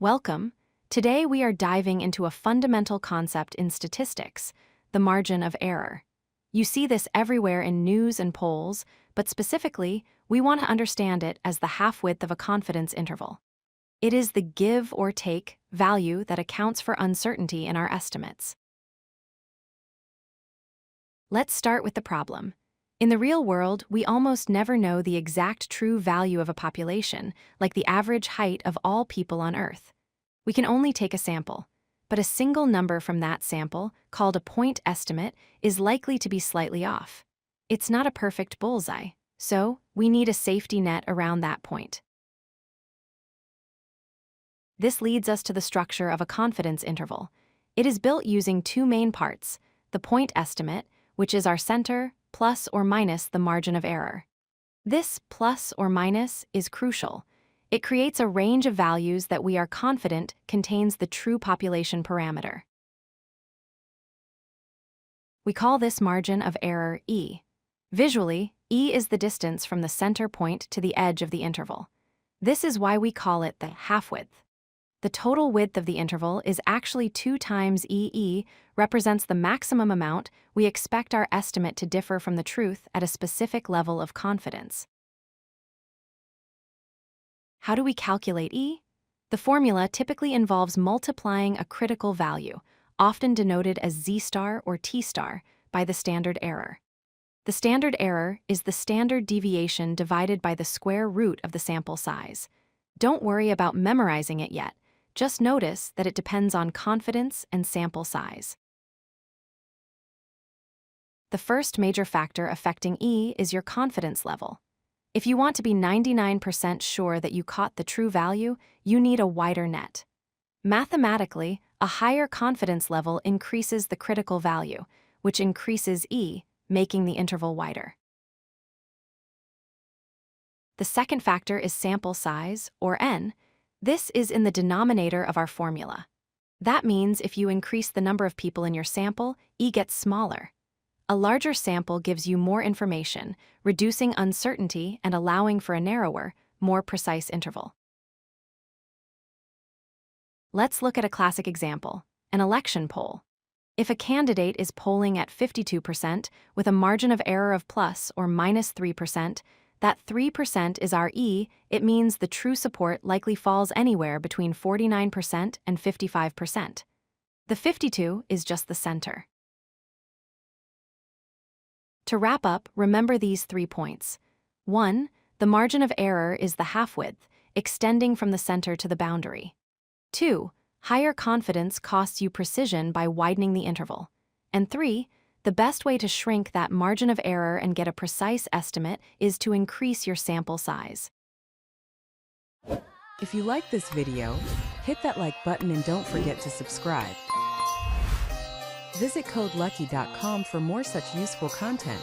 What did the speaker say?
Welcome. Today we are diving into a fundamental concept in statistics, the margin of error. You see this everywhere in news and polls, but specifically, we want to understand it as the half-width of a confidence interval. It is the give or take value that accounts for uncertainty in our estimates. Let's start with the problem. In the real world, we almost never know the exact true value of a population, like the average height of all people on Earth. We can only take a sample, but a single number from that sample, called a point estimate, is likely to be slightly off. It's not a perfect bullseye, so we need a safety net around that point. This leads us to the structure of a confidence interval. It is built using two main parts: the point estimate, which is our center, plus or minus the margin of error. This plus or minus is crucial. It creates a range of values that we are confident contains the true population parameter. We call this margin of error E. Visually, E is the distance from the center point to the edge of the interval. This is why we call it the half-width. The total width of the interval is actually 2 times EE, represents the maximum amount we expect our estimate to differ from the truth at a specific level of confidence. How do we calculate E? The formula typically involves multiplying a critical value, often denoted as Z star or T star, by the standard error. The standard error is the standard deviation divided by the square root of the sample size. Don't worry about memorizing it yet. Just notice that it depends on confidence and sample size. The first major factor affecting E is your confidence level. If you want to be 99% sure that you caught the true value, you need a wider net. Mathematically, a higher confidence level increases the critical value, which increases E, making the interval wider. The second factor is sample size, or N. This is in the denominator of our formula. That means if you increase the number of people in your sample, E gets smaller. A larger sample gives you more information, reducing uncertainty and allowing for a narrower, more precise interval. Let's look at a classic example, an election poll. If a candidate is polling at 52% with a margin of error of plus or minus 3%, that 3% is our E. It means the true support likely falls anywhere between 49% and 55%. The 52 is just the center. To wrap up, remember these 3 points. 1. The margin of error is the half-width, extending from the center to the boundary. 2. Higher confidence costs you precision by widening the interval. And 3. The best way to shrink that margin of error and get a precise estimate is to increase your sample size. If you like this video, hit that like button and don't forget to subscribe. Visit codelucky.com for more such useful content.